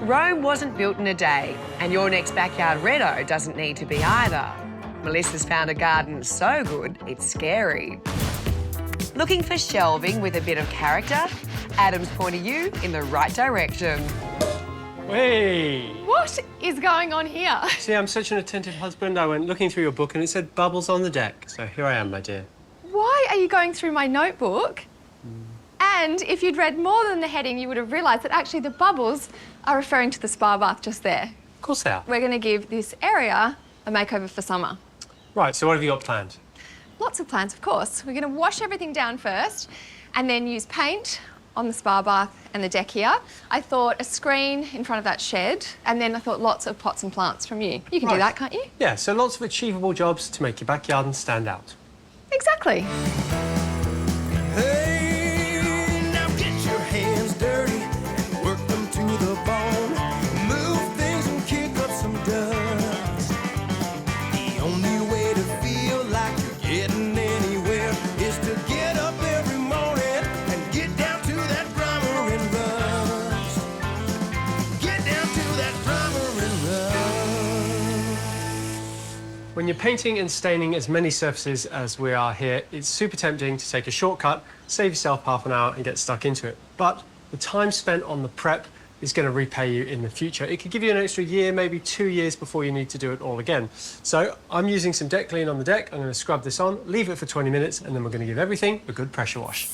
Rome wasn't built in a day, and your next backyard redo doesn't need to be either. Melissa's found a garden so good, it's scary. Looking for shelving with a bit of character? Adam's pointing you in the right direction. Hey! What is going on here? See, I'm such an attentive husband. I went looking through your book and it said bubbles on the deck. So here I am, my dear. Why are you going through my notebook? And if you'd read more than the heading, you would have realised that actually the bubbles are referring to the spa bath just there. Of course they are. We're going to give this area a makeover for summer. Right, so what have you got planned? Lots of plans, of course. We're going to wash everything down first and then use paint on the spa bath and the deck here. I thought a screen in front of that shed, and then I thought lots of pots and plants from you. You can do that, can't you? Yeah, so lots of achievable jobs to make your backyard stand out. Exactly. Hey, now get your hands dirty and work them to the bone. Move things and kick up some dust. The only way to feel like you're getting anywhere is to get up every morning and get down to that primer and rust. Get down to that primer and rust. When you're painting and staining as many surfaces as we are here, it's super tempting to take a shortcut, save yourself half an hour and get stuck into it. But the time spent on the prep is going to repay you in the future. It could give you an extra year, maybe 2 years before you need to do it all again. So I'm using some deck clean on the deck. I'm going to scrub this on, leave it for 20 minutes, and then we're going to give everything a good pressure wash.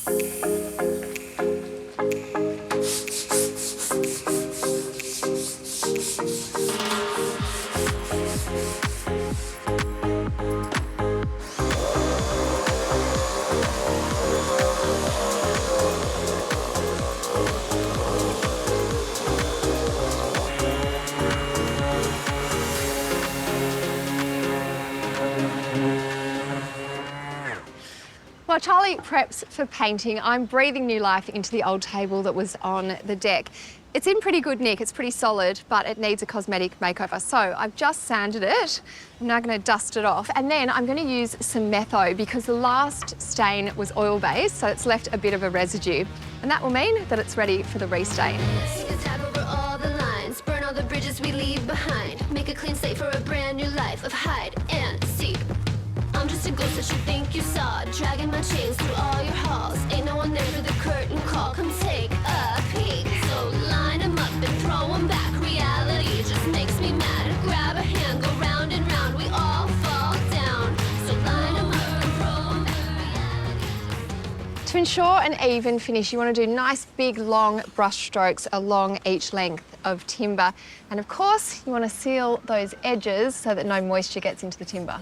While Charlie preps for painting, I'm breathing new life into the old table that was on the deck. It's in pretty good nick, it's pretty solid, but it needs a cosmetic makeover. So I've just sanded it. I'm now going to dust it off, and then I'm going to use some metho because the last stain was oil-based, so it's left a bit of a residue. And that will mean that it's ready for the restain. Take a tab over all the lines, burn all the bridges we leave behind. Make a clean slate for a brand new life of hide and seek. I'm just a ghost that you think you saw, dragging my chains through all your halls. Ain't no one there for the curtain call. Come take a peek. So line 'em up and throw 'em back. Reality just makes me mad. Grab a hand, go round and round. We all fall down. So line 'em up and throw 'em back. To ensure an even finish, you want to do nice, big, long brush strokes along each length of timber. And of course, you want to seal those edges so that no moisture gets into the timber.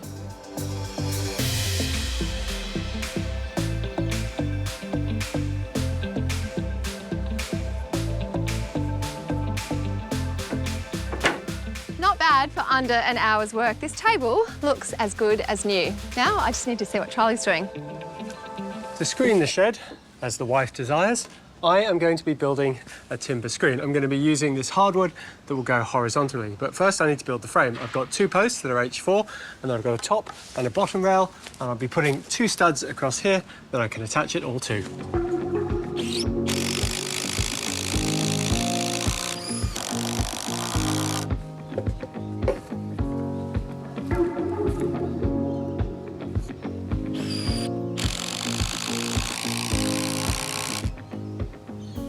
Not bad for under an hour's work. This table looks as good as new. Now I just need to see what Charlie's doing. To screen the shed, as the wife desires, I am going to be building a timber screen. I'm going to be using this hardwood that will go horizontally. But first I need to build the frame. I've got 2 posts that are H4, and then I've got a top and a bottom rail, and I'll be putting 2 studs across here that I can attach it all to.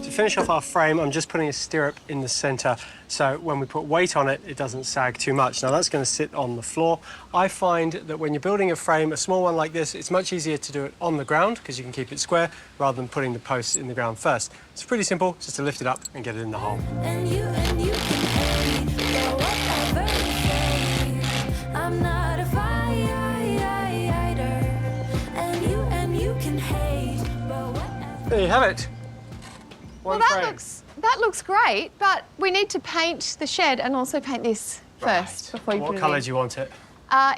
To finish off our frame, I'm just putting a stirrup in the centre, so when we put weight on it, it doesn't sag too much. Now that's going to sit on the floor. I find that when you're building a frame, a small one like this, it's much easier to do it on the ground because you can keep it square rather than putting the posts in the ground first. It's pretty simple, just to lift it up and get it in the hole. And you can hate, but whatever you say, I'm not a fighter. And you can hate, but whatever. There you have it. Well, that looks great, but we need to paint the shed and also paint this first before you put it in. What colour do you want it?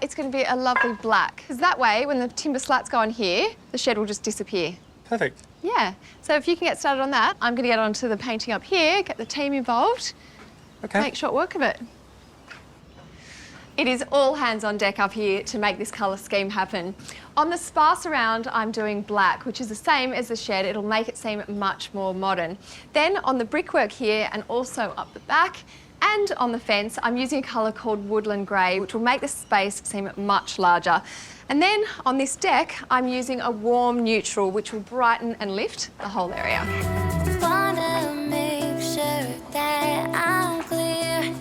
It's going to be a lovely black, because that way, when the timber slats go on here, the shed will just disappear. Perfect. Yeah. So if you can get started on that, I'm going to get onto the painting up here, get the team involved, Okay. make short work of it. It is all hands on deck up here to make this colour scheme happen. On the spa surround, I'm doing black, which is the same as the shed. It'll make it seem much more modern. Then on the brickwork here and also up the back and on the fence, I'm using a colour called woodland grey, which will make the space seem much larger. And then on this deck, I'm using a warm neutral, which will brighten and lift the whole area. Wanna make sure that I'm clear.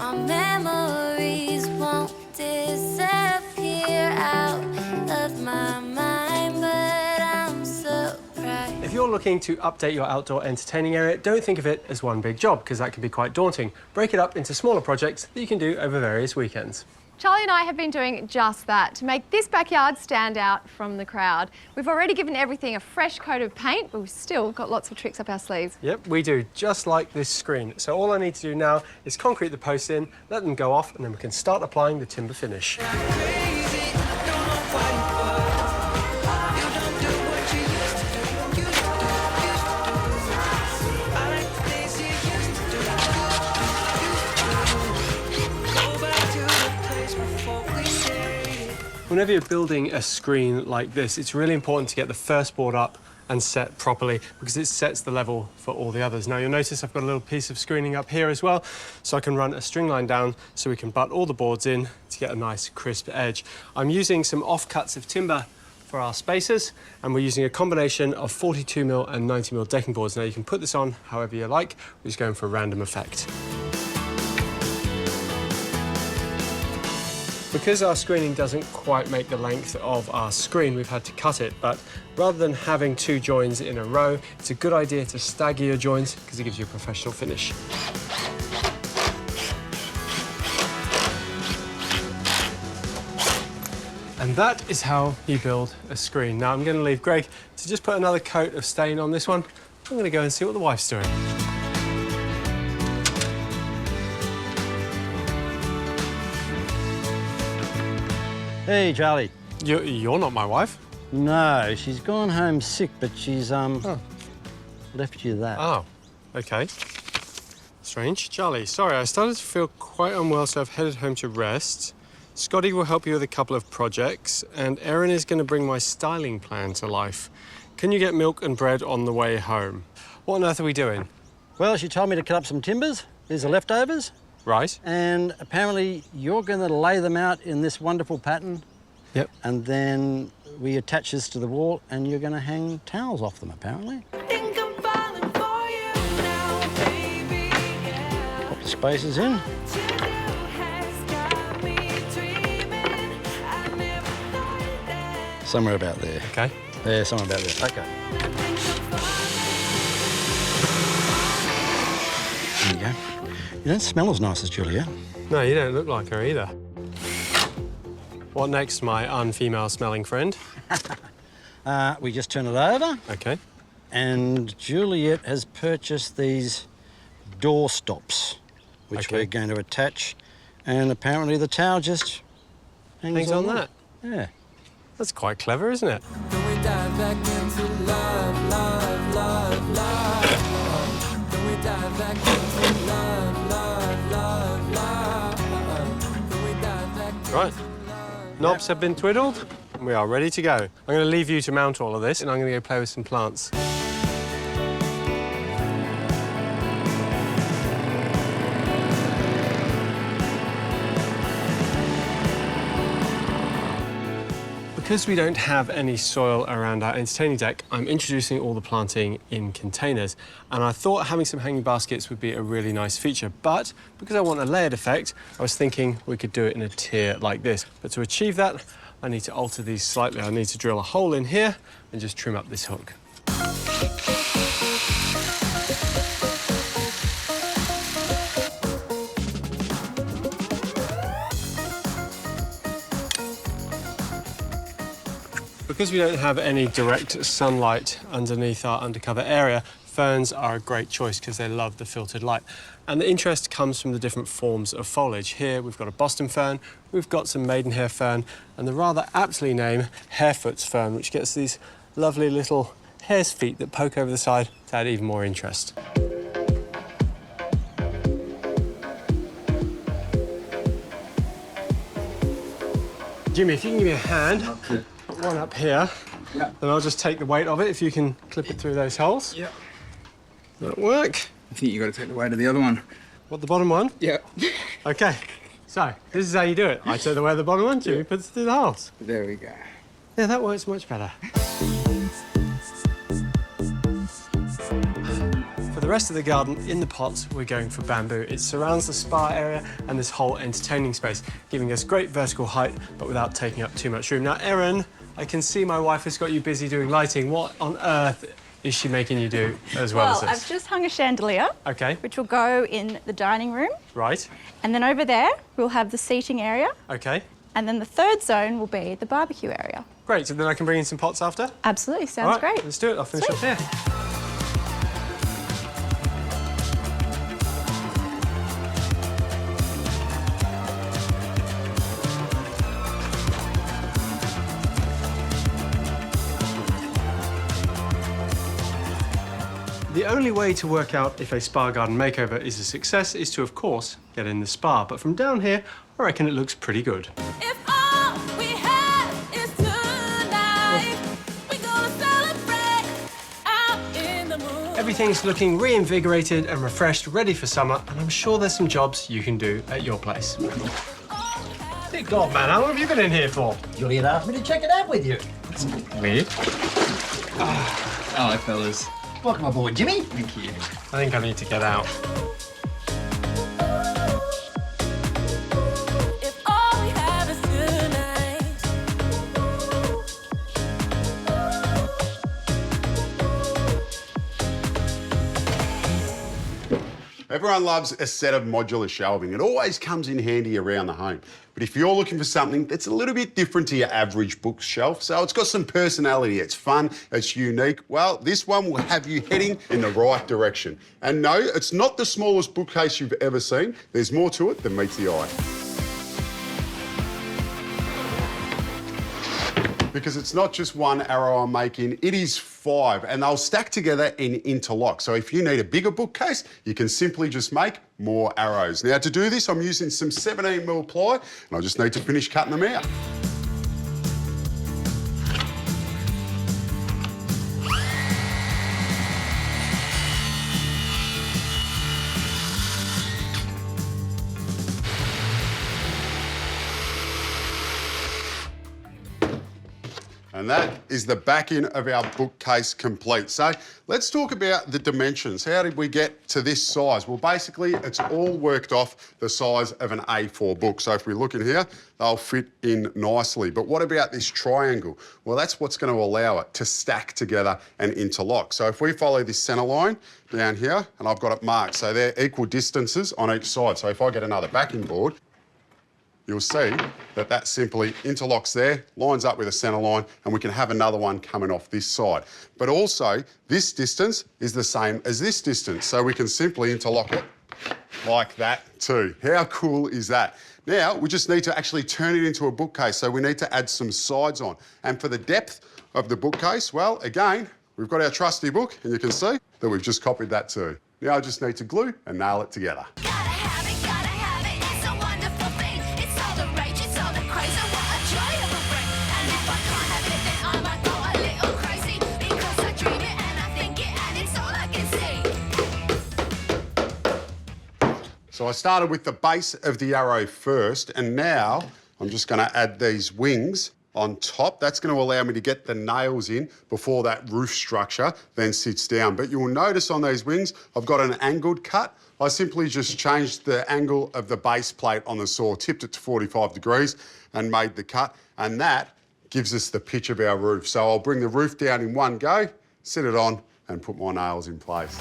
Our memories won't disappear out of my mind, but I'm so proud. If you're looking to update your outdoor entertaining area, don't think of it as one big job, because that can be quite daunting. Break it up into smaller projects that you can do over various weekends. Charlie and I have been doing just that to make this backyard stand out from the crowd. We've already given everything a fresh coat of paint, but we've still got lots of tricks up our sleeves. Yep, we do, just like this screen. So all I need to do now is concrete the posts in, let them go off, and then we can start applying the timber finish. Whenever you're building a screen like this, it's really important to get the first board up and set properly, because it sets the level for all the others. Now you'll notice I've got a little piece of screening up here as well, so I can run a string line down so we can butt all the boards in to get a nice crisp edge. I'm using some offcuts of timber for our spacers, and we're using a combination of 42mm and 90mm decking boards. Now you can put this on however you like, we're just going for a random effect. Because our screening doesn't quite make the length of our screen, we've had to cut it, but rather than having two joins in a row, it's a good idea to stagger your joins because it gives you a professional finish. And that is how you build a screen. Now I'm going to leave Greg to just put another coat of stain on this one. I'm going to go and see what the wife's doing. Hey, Charlie. You're not my wife. No, she's gone home sick, but she's, left you that. Oh, OK. Strange. Charlie, sorry, I started to feel quite unwell, so I've headed home to rest. Scotty will help you with a couple of projects, and Erin is going to bring my styling plan to life. Can you get milk and bread on the way home? What on earth are we doing? Well, she told me to cut up some timbers. These are leftovers. Right. And apparently you're going to lay them out in this wonderful pattern. Yep. And then we attach this to the wall, and you're going to hang towels off them, apparently. Think I'm falling for you now, baby. Pop the spacers in. Somewhere about there. OK. Yeah, somewhere about there. OK. There you go. You don't smell as nice as Juliet. No, you don't look like her either. What next, my unfemale smelling friend? We just turn it over. OK. And Juliet has purchased these door stops, which Okay. we're going to attach. And apparently the towel just Hangs on that. Yeah. That's quite clever, isn't it? Then we dive back into love, love, love, love. Then we dive back into love, love, love, love. Then we dive back into Right. Knobs have been twiddled, and we are ready to go. I'm going to leave you to mount all of this, and I'm going to go play with some plants. Because we don't have any soil around our entertaining deck, I'm introducing all the planting in containers. And I thought having some hanging baskets would be a really nice feature. But because I want a layered effect, I was thinking we could do it in a tier like this. But to achieve that, I need to alter these slightly. I need to drill a hole in here and just trim up this hook. Because we don't have any direct sunlight underneath our undercover area, ferns are a great choice because they love the filtered light. And the interest comes from the different forms of foliage. Here we've got a Boston fern, we've got some maidenhair fern, and the rather aptly named harefoot's fern, which gets these lovely little hare's feet that poke over the side to add even more interest. Jimmy, if you can give me a hand, put one up here, then I'll just take the weight of it if you can clip it through those holes. Yeah. That'll work. I think you got to take the weight of the other one. What, the bottom one? Yeah. Okay. So, this is how you do it. I take the weight of the bottom one, Jimmy puts it through the holes. There we go. Yeah, that works much better. For the rest of the garden, in the pots, we're going for bamboo. It surrounds the spa area and this whole entertaining space, giving us great vertical height, but without taking up too much room. Now, Erin, I can see my wife has got you busy doing lighting. What on earth is she making you do as well as this? I've just hung a chandelier, Okay. which will go in the dining room. Right. And then over there, we'll have the seating area. Okay. And then the third zone will be the barbecue area. Great, so then I can bring in some pots after? Absolutely, sounds All right, great. let's do it. I'll finish Sweet. up here. The only way to work out if a spa garden makeover is a success is to, of course, get in the spa. But from down here, I reckon it looks pretty good. If all we have is tonight, we're gonna celebrate out in the moon. Everything's looking reinvigorated and refreshed, ready for summer, and I'm sure there's some jobs you can do at your place. Good God, man, how long have you been in here for? Juliet asked me to check it out with you. Weird. Hello, fellas. Welcome aboard, Jimmy. Thank you. I think I need to get out. If all we have is tonight. Everyone loves a set of modular shelving. It always comes in handy around the home. But if you're looking for something that's a little bit different to your average bookshelf, so it's got some personality, it's fun, it's unique, well, this one will have you heading in the right direction. And no, it's not the smallest bookcase you've ever seen. There's more to it than meets the eye. Because it's not just one arrow I'm making, it is 5, and they'll stack together and interlock. So if you need a bigger bookcase, you can simply just make more arrows. Now to do this, I'm using some 17mm ply, and I just need to finish cutting them out. And that is the back end of our bookcase complete. So let's talk about the dimensions. How did we get to this size? Well, basically, it's all worked off the size of an A4 book. So if we look in here, they'll fit in nicely. But what about this triangle? Well, that's what's going to allow it to stack together and interlock. So if we follow this centre line down here, and I've got it marked, so they're equal distances on each side. So if I get another backing board, you'll see that that simply interlocks there, lines up with a centre line, and we can have another one coming off this side. But also, this distance is the same as this distance, so we can simply interlock it like that too. How cool is that? Now, we just need to actually turn it into a bookcase, so we need to add some sides on. And for the depth of the bookcase, well, again, we've got our trusty book, and you can see that we've just copied that too. Now I just need to glue and nail it together. Gotta have it, it's a wonderful thing. It's all the rage, it's all the crazy, what a joy it will bring. And if I can't have it, then I might go a little crazy. Because I dream it and I think it and it's all I can see. So I started with the base of the arrow first, and now I'm just going to add these wings on top. That's going to allow me to get the nails in before that roof structure then sits down. But you'll notice on these wings, I've got an angled cut. I simply just changed the angle of the base plate on the saw, tipped it to 45 degrees and made the cut. And that gives us the pitch of our roof. So I'll bring the roof down in one go, sit it on and put my nails in place.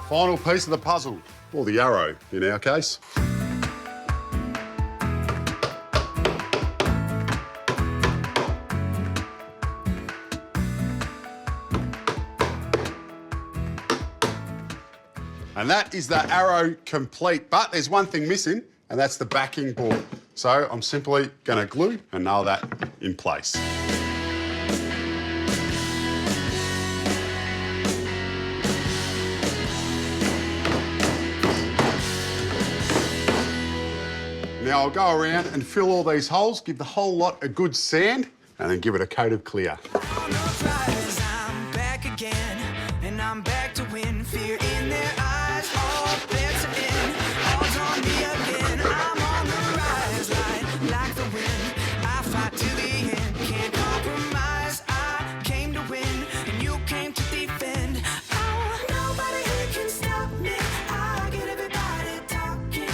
Final piece of the puzzle, or the arrow in our case. And that is the arrow complete. But there's one thing missing, and that's the backing board. So I'm simply going to glue and nail that in place. Now I'll go around and fill all these holes, give the whole lot a good sand, and then give it a coat of clear. I'm back again, and I'm back to win. Fear in their eyes, all bets are in. All's on me again. I'm on the rise, like the wind. I fight to the end, can't compromise. I came to win, and you came to defend. Oh, nobody here can stop me. I get everybody talking.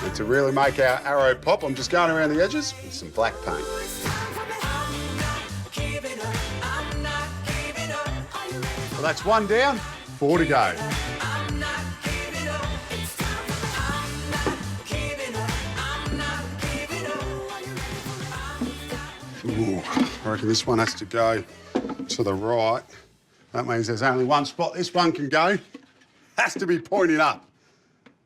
And to really make our arrow pop, I'm just going around the edges with some black paint. Well, that's one down, 4 to go. Ooh, I reckon this one has to go to the right. That means there's only one spot this one can go. Has to be pointing up.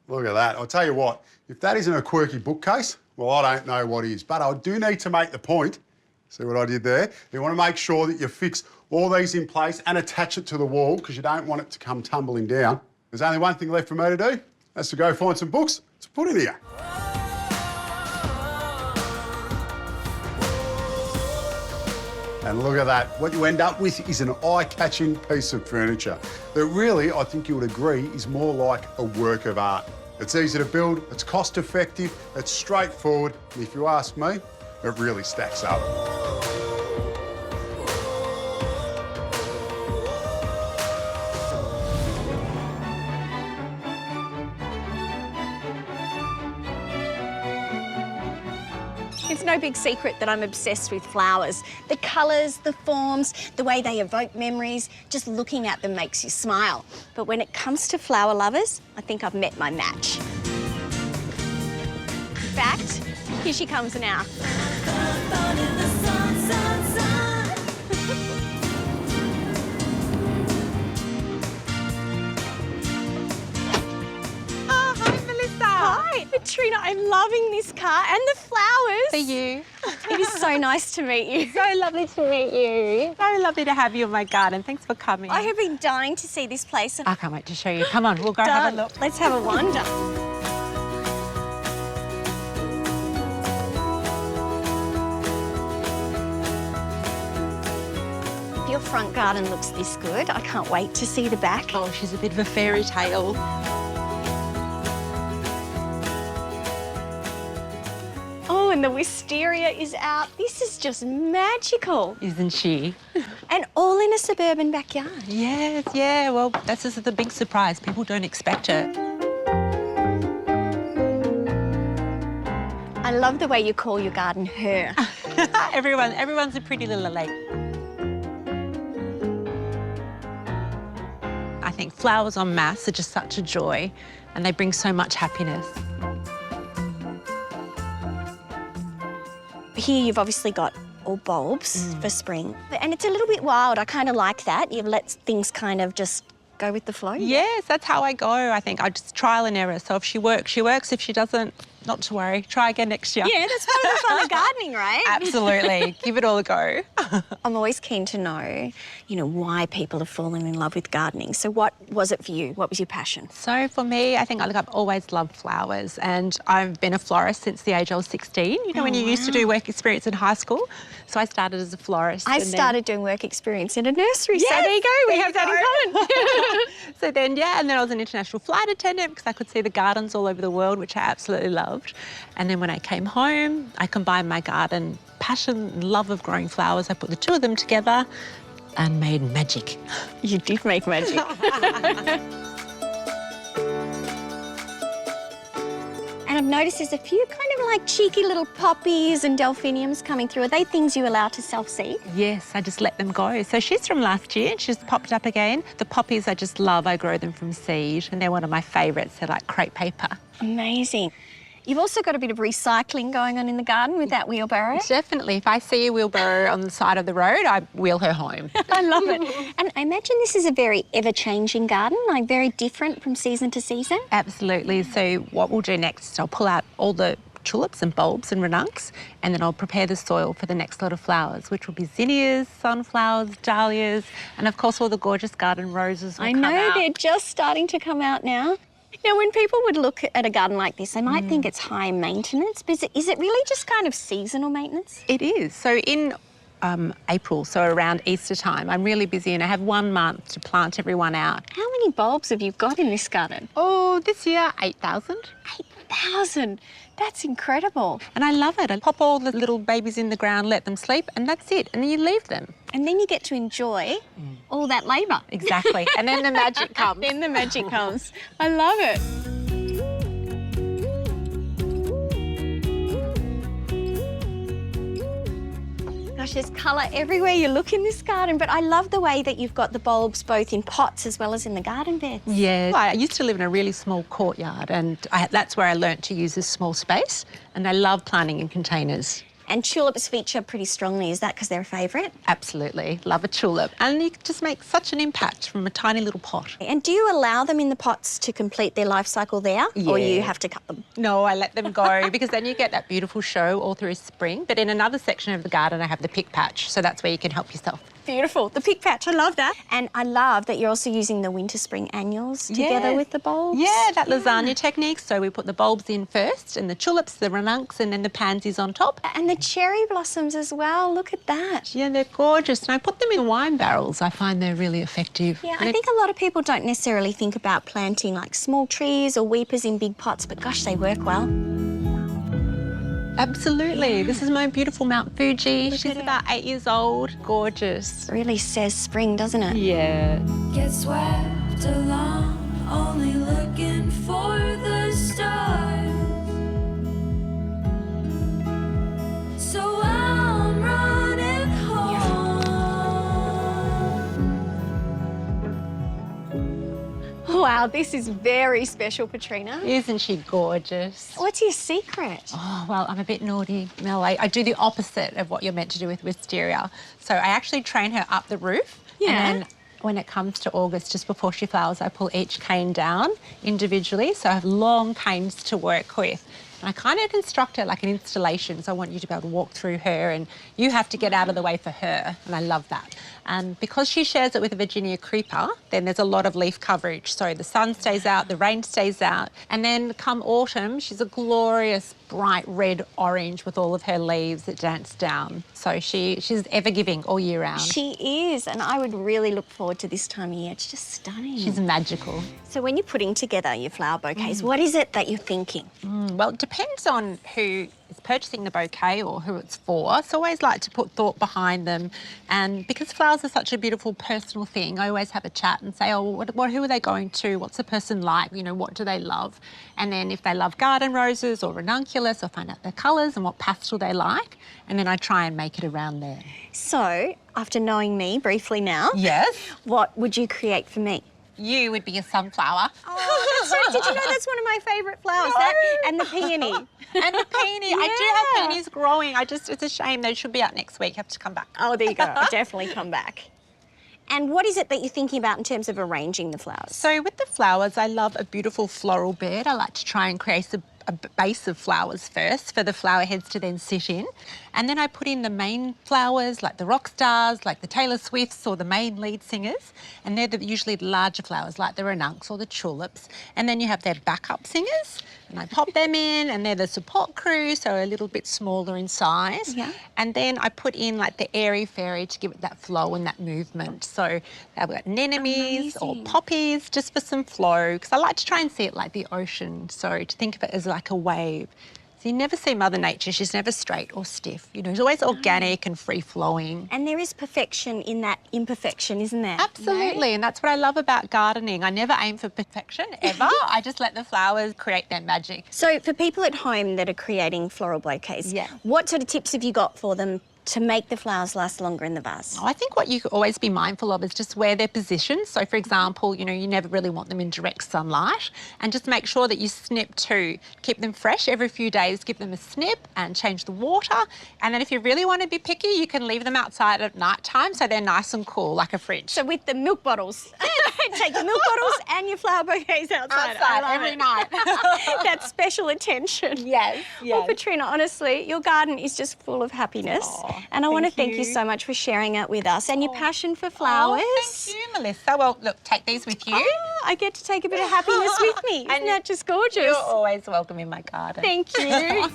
Look at that. I'll tell you what, if that isn't a quirky bookcase, well, I don't know what is. But I do need to make the point. See what I did there? You want to make sure that you fix all these in place and attach it to the wall because you don't want it to come tumbling down. There's only one thing left for me to do. That's to go find some books to put in here. And look at that. What you end up with is an eye-catching piece of furniture that really, I think you would agree, is more like a work of art. It's easy to build, it's cost-effective, it's straightforward, and if you ask me, it really stacks up. It's no big secret that I'm obsessed with flowers. The colours, the forms, the way they evoke memories, just looking at them makes you smile. But when it comes to flower lovers, I think I've met my match. In fact, here she comes now. Hi, Petrina, I'm loving this car and the flowers. For you. It is so nice to meet you. So lovely to meet you. So lovely to have you in my garden. Thanks for coming. I have been dying to see this place. I can't wait to show you. Come on, we'll go have a look. Let's have a wander. If your front garden looks this good, I can't wait to see the back. Oh, she's a bit of a fairy tale. Oh, and the wisteria is out. This is just magical. Isn't she? And all in a suburban backyard. Yes, yeah. Well, that's just the big surprise. People don't expect it. I love the way you call your garden her. Everyone's a pretty little lake. I think flowers en masse are just such a joy and they bring so much happiness. Here you've obviously got all bulbs for spring. And it's a little bit wild. I kind of like that. You've let things kind of just go with the flow. Yes, that's how I go. I think I just trial and error. So if she works, she works. If she doesn't, not to worry. Try again next year. Yeah, that's part of the fun of gardening, right? Absolutely. Give it all a go. I'm always keen to know, why people have fallen in love with gardening. So what was it for you? What was your passion? So for me, I think I've always loved flowers and I've been a florist since the age I was 16. When you used to do work experience in high school. So I started as a florist. I started doing work experience in a nursery. Yes, so there you go. We have that in common. So then, and then I was an international flight attendant because I could see the gardens all over the world, which I absolutely loved. And then when I came home, I combined my garden passion and love of growing flowers. I put the two of them together and made magic. You did make magic. And I've noticed there's a few kind of like cheeky little poppies and delphiniums coming through. Are they things you allow to self-seed? Yes, I just let them go. So she's from last year and she's popped up again. The poppies I just love. I grow them from seed and they're one of my favourites. They're like crepe paper. Amazing. You've also got a bit of recycling going on in the garden with that wheelbarrow. Definitely. If I see a wheelbarrow on the side of the road, I wheel her home. I love it. And I imagine this is a very ever-changing garden, like very different from season to season. Absolutely. So what we'll do next is I'll pull out all the tulips and bulbs and ranuncs, and then I'll prepare the soil for the next lot of flowers, which will be zinnias, sunflowers, dahlias, and of course all the gorgeous garden roses will come out. They're just starting to come out now. Now, when people would look at a garden like this, they might think it's high maintenance, but is it really just kind of seasonal maintenance? It is. So in April, so around Easter time, I'm really busy and I have 1 month to plant everyone out. How many bulbs have you got in this garden? Oh, this year, 8,000. 8,000? That's incredible. And I love it. I pop all the little babies in the ground, let them sleep, and that's it. And then you leave them. And then you get to enjoy all that labour. Exactly. And then the magic comes. Then the magic comes. I love it. Gosh, there's colour everywhere you look in this garden, but I love the way that you've got the bulbs both in pots as well as in the garden beds. Yeah. I used to live in a really small courtyard, and that's where I learnt to use this small space, and I love planting in containers. And tulips feature pretty strongly. Is that because they're a favourite? Absolutely. Love a tulip. And you can just make such an impact from a tiny little pot. And do you allow them in the pots to complete their life cycle there? Yeah. Or you have to cut them? No, I let them go because then you get that beautiful show all through spring. But in another section of the garden, I have the pick patch. So that's where you can help yourself. Beautiful. The pick patch, I love that. And I love that you're also using the winter spring annuals together with the bulbs. Yeah, that lasagna technique. So we put the bulbs in first and the tulips, the ranuncs, and then the pansies on top. And the cherry blossoms as well. Look at that. Yeah, they're gorgeous. And I put them in wine barrels. I find they're really effective. Yeah, I think a lot of people don't necessarily think about planting like small trees or weepers in big pots, but gosh, they work well. Absolutely. This is my beautiful Mount Fuji. She's about 8 years old. Gorgeous. Really says spring, doesn't it? Yeah. Get swept along, only looking for the stars. So I'm running home. Wow, this is very special, Petrina. Isn't she gorgeous? What's your secret? Oh, well, I'm a bit naughty, Mel. I do the opposite of what you're meant to do with wisteria. So I actually train her up the roof. Yeah. And then when it comes to August, just before she flowers, I pull each cane down individually. So I have long canes to work with. And I kind of construct her like an installation, so I want you to be able to walk through her and you have to get out of the way for her, and I love that. And because she shares it with a Virginia creeper, then there's a lot of leaf coverage. So the sun stays out, the rain stays out, and then come autumn, she's a glorious bright red orange with all of her leaves that dance down. So she's ever-giving all year round. She is, and I would really look forward to this time of year. It's just stunning. She's magical. So when you're putting together your flower bouquets, what is it that you're thinking? Well, it depends on who is purchasing the bouquet or who it's for. So I always like to put thought behind them. And because flowers are such a beautiful personal thing, I always have a chat and say, oh, who are they going to? What's the person like? You know, what do they love? And then if they love garden roses or ranunculus, I'll find out their colours and what pastel they like. And then I try and make it around there. So, after knowing me briefly now, yes, what would you create for me? You would be a sunflower. Oh, that's so, did you know that's one of my favourite flowers? No. That and the peony. And the peony. I do have peonies growing. It's a shame. They should be out next week. Have to come back. Oh, there you go. I'll definitely come back. And what is it that you're thinking about in terms of arranging the flowers? So with the flowers, I love a beautiful floral bed. I like to try and create a base of flowers first for the flower heads to then sit in. And then I put in the main flowers, like the rock stars, like the Taylor Swifts or the main lead singers. And they're usually the larger flowers, like the ranuncs or the tulips. And then you have their backup singers. And I pop them in, and they're the support crew, so a little bit smaller in size. Yeah. And then I put in like the airy-fairy to give it that flow and that movement. So I've got anemones or poppies just for some flow, because I like to try and see it like the ocean. So to think of it as like a wave. So you never see Mother Nature, she's never straight or stiff. You know, she's always organic and free-flowing. And there is perfection in that imperfection, isn't there? Absolutely, and that's what I love about gardening. I never aim for perfection, ever. I just let the flowers create their magic. So for people at home that are creating floral bouquets, what sort of tips have you got for them to make the flowers last longer in the vase? I think what you could always be mindful of is just where they're positioned. So, for example, you know, you never really want them in direct sunlight, and just make sure that you snip too. Keep them fresh every few days, give them a snip and change the water. And then if you really want to be picky, you can leave them outside at night time so they're nice and cool, like a fridge. So with the milk bottles, take your milk bottles and your flower bouquets outside. Every night. That's special attention. Yes, Well, Petrina, honestly, your garden is just full of happiness. And I want to thank you so much for sharing it with us and your passion for flowers. Thank you, Melissa. Well, look, take these with you. I get to take a bit of happiness with me. Isn't that just gorgeous? You're always welcome in my garden. Thank you.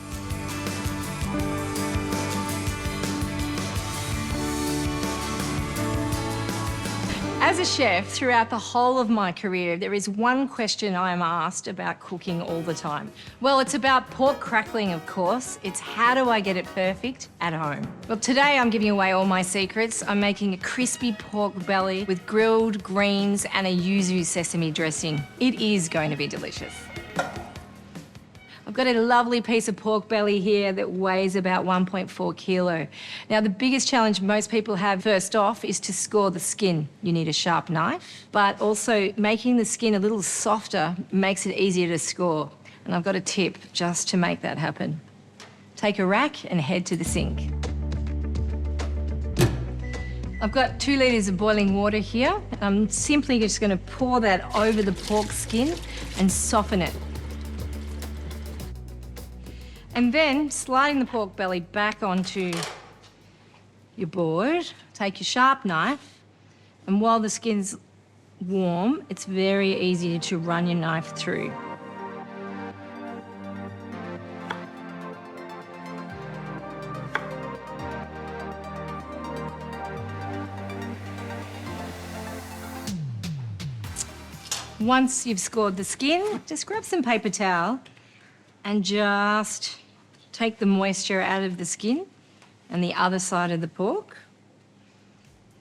As a chef, throughout the whole of my career, there is one question I am asked about cooking all the time. Well, it's about pork crackling, of course. It's how do I get it perfect at home? Well, today I'm giving away all my secrets. I'm making a crispy pork belly with grilled greens and a yuzu sesame dressing. It is going to be delicious. I've got a lovely piece of pork belly here that weighs about 1.4 kilo. Now, the biggest challenge most people have first off is to score the skin. You need a sharp knife, but also making the skin a little softer makes it easier to score. And I've got a tip just to make that happen. Take a rack and head to the sink. I've got 2 litres of boiling water here. I'm simply just going to pour that over the pork skin and soften it. And then sliding the pork belly back onto your board, take your sharp knife, and while the skin's warm, it's very easy to run your knife through. Once you've scored the skin, just grab some paper towel and just take the moisture out of the skin and the other side of the pork.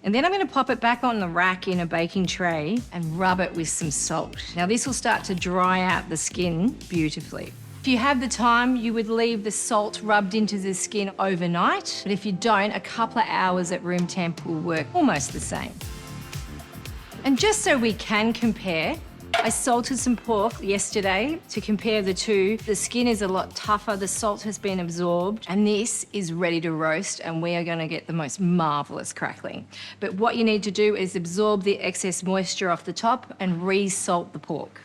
And then I'm going to pop it back on the rack in a baking tray and rub it with some salt. Now, this will start to dry out the skin beautifully. If you have the time, you would leave the salt rubbed into the skin overnight. But if you don't, a couple of hours at room temp will work almost the same. And just so we can compare, I salted some pork yesterday to compare the two. The skin is a lot tougher, the salt has been absorbed, and this is ready to roast, and we are going to get the most marvellous crackling. But what you need to do is absorb the excess moisture off the top and re-salt the pork.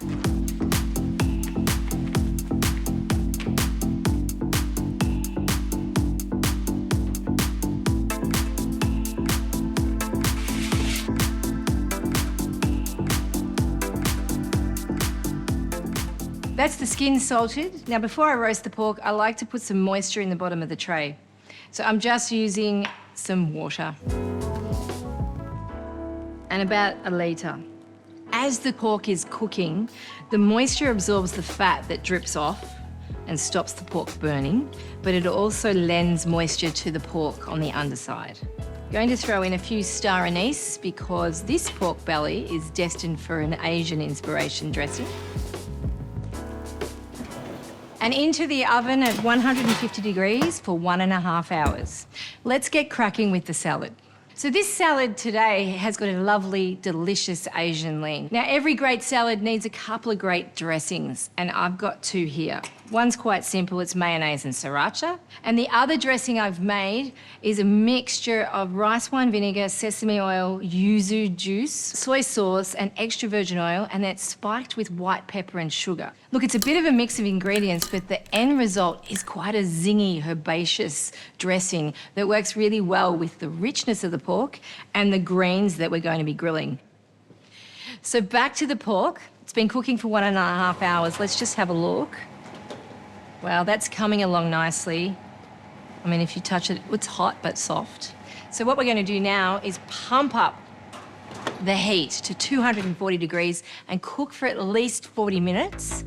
That's the skin salted. Now, before I roast the pork, I like to put some moisture in the bottom of the tray. So I'm just using some water and about a litre. As the pork is cooking, the moisture absorbs the fat that drips off and stops the pork burning, but it also lends moisture to the pork on the underside. I'm going to throw in a few star anise because this pork belly is destined for an Asian inspiration dressing. And into the oven at 150 degrees for 1.5 hours. Let's get cracking with the salad. So this salad today has got a lovely, delicious Asian lean. Now, every great salad needs a couple of great dressings, and I've got 2 here. One's quite simple, it's mayonnaise and sriracha. And the other dressing I've made is a mixture of rice wine vinegar, sesame oil, yuzu juice, soy sauce, and extra virgin oil, and that's spiked with white pepper and sugar. Look, it's a bit of a mix of ingredients, but the end result is quite a zingy, herbaceous dressing that works really well with the richness of the pork and the greens that we're going to be grilling. So back to the pork. It's been cooking for 1.5 hours. Let's just have a look. Wow, that's coming along nicely. I mean, if you touch it, it's hot but soft. So what we're going to do now is pump up the heat to 240 degrees and cook for at least 40 minutes.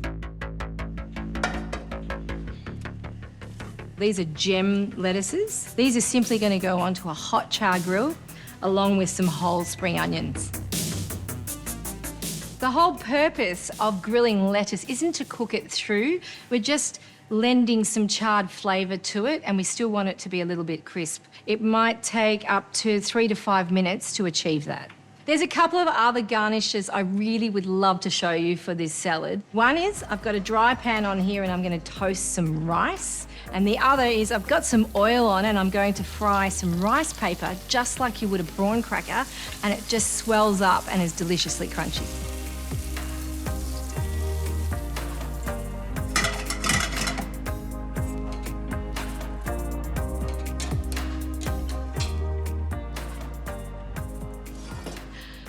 These are gem lettuces. These are simply going to go onto a hot char grill along with some whole spring onions. The whole purpose of grilling lettuce isn't to cook it through. We're just lending some charred flavour to it, and we still want it to be a little bit crisp. It might take up to 3 to 5 minutes to achieve that. There's a couple of other garnishes I really would love to show you for this salad. One is I've got a dry pan on here and I'm going to toast some rice. And the other is I've got some oil on and I'm going to fry some rice paper just like you would a prawn cracker, and it just swells up and is deliciously crunchy.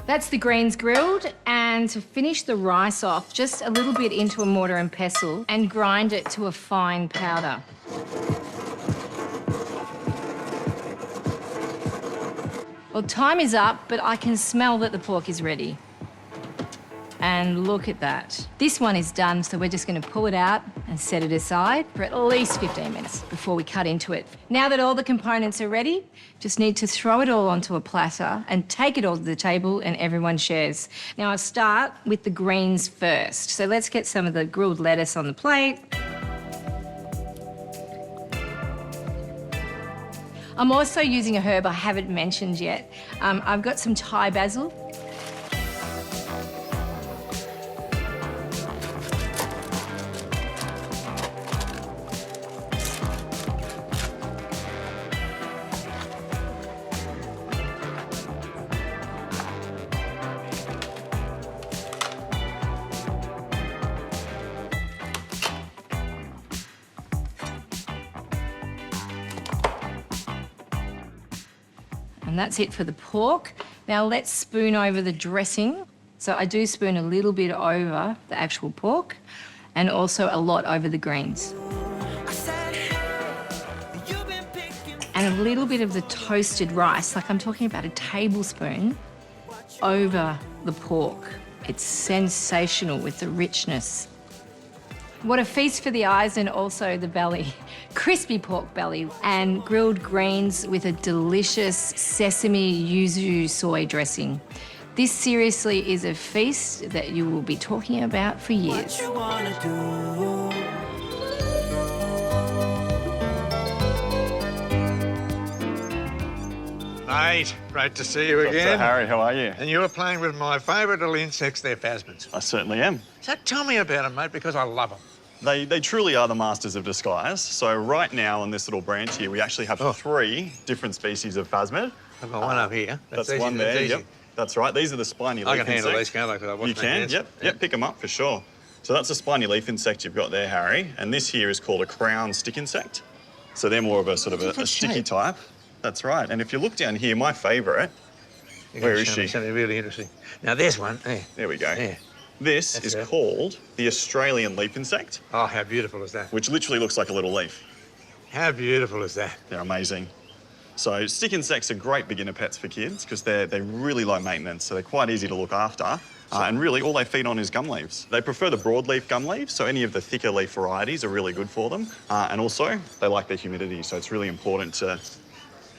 That's the greens grilled, and to finish the rice off, just a little bit into a mortar and pestle and grind it to a fine powder. Well, time is up, but I can smell that the pork is ready. And look at that. This one is done, so we're just going to pull it out and set it aside for at least 15 minutes before we cut into it. Now that all the components are ready, just need to throw it all onto a platter and take it all to the table and everyone shares. Now I'll start with the greens first. So let's get some of the grilled lettuce on the plate. I'm also using a herb I haven't mentioned yet. I've got some Thai basil. And that's it for the pork. Now let's spoon over the dressing. So I do spoon a little bit over the actual pork and also a lot over the greens. And a little bit of the toasted rice, like I'm talking about a tablespoon, over the pork. It's sensational with the richness. What a feast for the eyes and also the belly. Crispy pork belly and grilled greens with a delicious sesame yuzu soy dressing. This seriously is a feast that you will be talking about for years. Mate, great to see you again. Dr. Harry, how are you? And you're playing with my favourite little insects, they're phasmids. I certainly am. So tell me about them, mate, because I love them. They truly are the masters of disguise. So right now on this little branch here, we actually have 3 different species of phasmid. I've got one up here. That's one there, yep. That's right. These are the spiny leaf I can handle insects. these, can't I? 'Cause I wash You my can, hands. yep, pick them up for sure. So that's a spiny leaf insect you've got there, Harry. And this here is called a crown stick insect. So they're more of a sort of a sticky type. That's right. And if you look down here, my favourite, where is she? Something really interesting. Now, there's one. There we go. Yeah. This is called the Australian leaf insect. Oh, how beautiful is that? Which literally looks like a little leaf. How beautiful is that? They're amazing. So stick insects are great beginner pets for kids because they're really low maintenance, so they're quite easy to look after. And really, all they feed on is gum leaves. They prefer the broadleaf gum leaves, so any of the thicker leaf varieties are really good for them. And also, they like their humidity, so it's really important to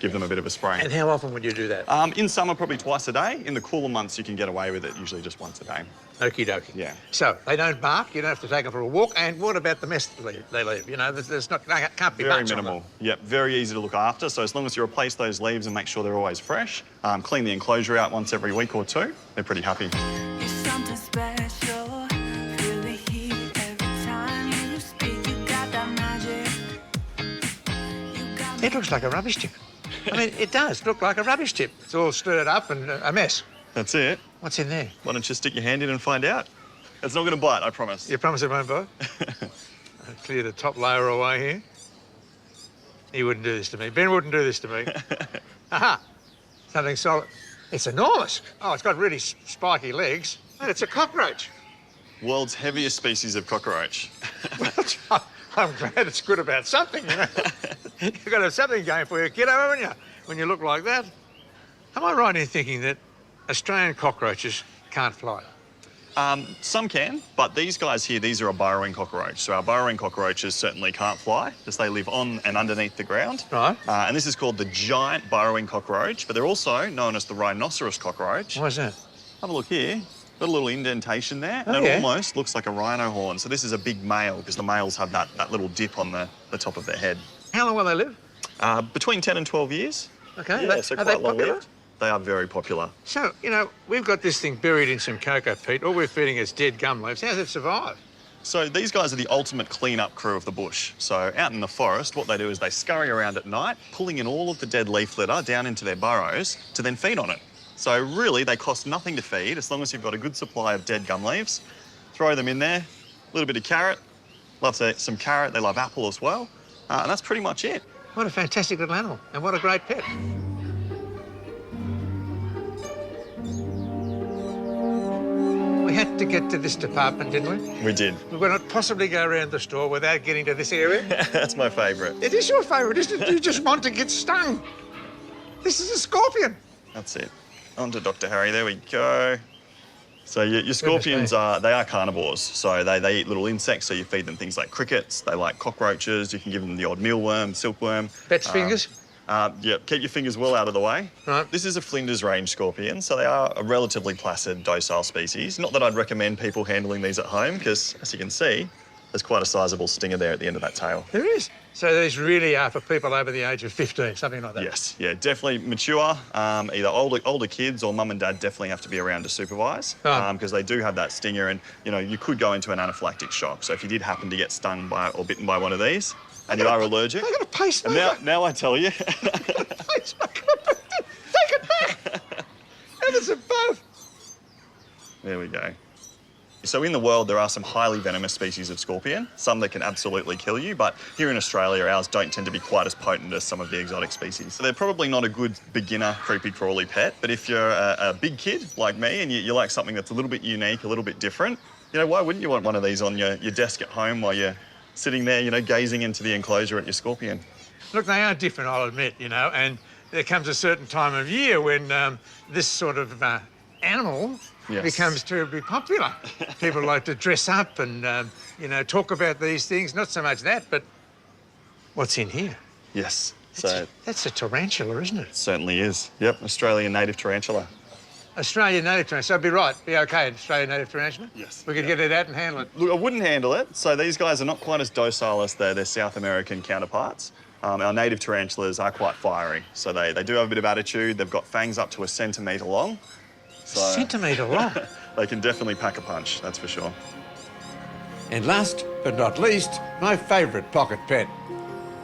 give them a bit of a spray. And how often would you do that? In summer, probably twice a day. In the cooler months, you can get away with it usually just once a day. Okie dokie. Yeah. So, they don't bark, you don't have to take them for a walk, and what about the mess they leave? You know, there's not, can't be Very much minimal. on them. Yep, very easy to look after. So as long as you replace those leaves and make sure they're always fresh, clean the enclosure out once every week or 2, they're pretty happy. Something special, feel the heat every time you speak. You got that magic. It looks like a rubbish tip. I mean, it does look like a rubbish tip. It's all stirred up and a mess. That's it. What's in there? Why don't you stick your hand in and find out? It's not going to bite, I promise. You promise it won't bite? I'll clear the top layer away here. He wouldn't do this to me. Ben wouldn't do this to me. Aha! Something solid. It's enormous. Oh, it's got really spiky legs. And it's a cockroach. World's heaviest species of cockroach. I'm glad it's good about something, you know. You've got to have something going for you, kiddo, haven't you? When you look like that. Am I right in thinking that Australian cockroaches can't fly? Some can, but these guys here, these are a burrowing cockroach. So our burrowing cockroaches certainly can't fly, because they live on and underneath the ground. Right. And this is called the giant burrowing cockroach, but they're also known as the rhinoceros cockroach. Why's that? Have a look here. Got a little indentation there, and it almost looks like a rhino horn. So this is a big male, because the males have that little dip on the top of their head. How long will they live? Between 10 and 12 years. Okay. Yeah, so are quite they popular? long-lived. They are very popular. So, you know, we've got this thing buried in some cocoa peat. All we're feeding is dead gum leaves. How's it survive? So these guys are the ultimate clean-up crew of the bush. So out in the forest, what they do is they scurry around at night, pulling in all of the dead leaf litter down into their burrows to then feed on it. So really, they cost nothing to feed as long as you've got a good supply of dead gum leaves. Throw them in there, a little bit of carrot. Love some carrot, they love apple as well. And that's pretty much it. What a fantastic little animal, and what a great pet. We had to get to this department, didn't we? We did. We could not possibly go around the store without getting to this area. That's my favourite. It is your favourite, isn't it? You just want to get stung. This is a scorpion. That's it. On to Dr. Harry, there we go. So your scorpions they are carnivores. So they eat little insects, so you feed them things like crickets, they like cockroaches, you can give them the odd mealworm, silkworm. Pet's fingers? Yeah, keep your fingers well out of the way. Right. This is a Flinders range scorpion, so they are a relatively placid, docile species. Not that I'd recommend people handling these at home, because as you can see, there's quite a sizable stinger there at the end of that tail. There is. So these really are for people over the age of 15, something like that? Yes, yeah, definitely mature. Either older kids or mum and dad definitely have to be around to supervise, because they do have that stinger, and you know you could go into an anaphylactic shock. So if you did happen to get stung by or bitten by one of these, and you are allergic, I got a pacemaker. And now I tell you, Take it back. And it's a both. There we go. So in the world, there are some highly venomous species of scorpion, some that can absolutely kill you, but here in Australia, ours don't tend to be quite as potent as some of the exotic species. So they're probably not a good beginner creepy crawly pet, but if you're a big kid like me and you like something that's a little bit unique, a little bit different, you know, why wouldn't you want one of these on your desk at home while you're sitting there, you know, gazing into the enclosure at your scorpion? Look, they are different, I'll admit, you know, and there comes a certain time of year when this sort of animal becomes terribly popular. People like to dress up and, you know, talk about these things. Not so much that, but what's in here? Yes. That's a tarantula, isn't it? It certainly is. Yep, Australian native tarantula. Australian native tarantula. So it'd be right, be okay, Australian native tarantula? Yes. We could get it out and handle it. Look, I wouldn't handle it. So these guys are not quite as docile as their South American counterparts. Our native tarantulas are quite fiery. So they do have a bit of attitude. They've got fangs up to 1 centimetre long. So A centimetre long? They can definitely pack a punch, that's for sure. And last but not least, my favourite pocket pet.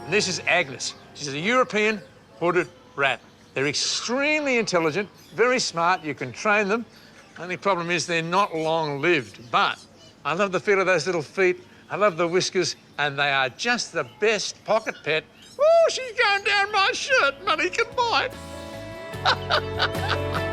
And this is Agnes. She's a European hooded rat. They're extremely intelligent, very smart. You can train them. Only problem is they're not long-lived. But I love the feel of those little feet. I love the whiskers, and they are just the best pocket pet. Woo, she's going down my shirt. Money can buy it.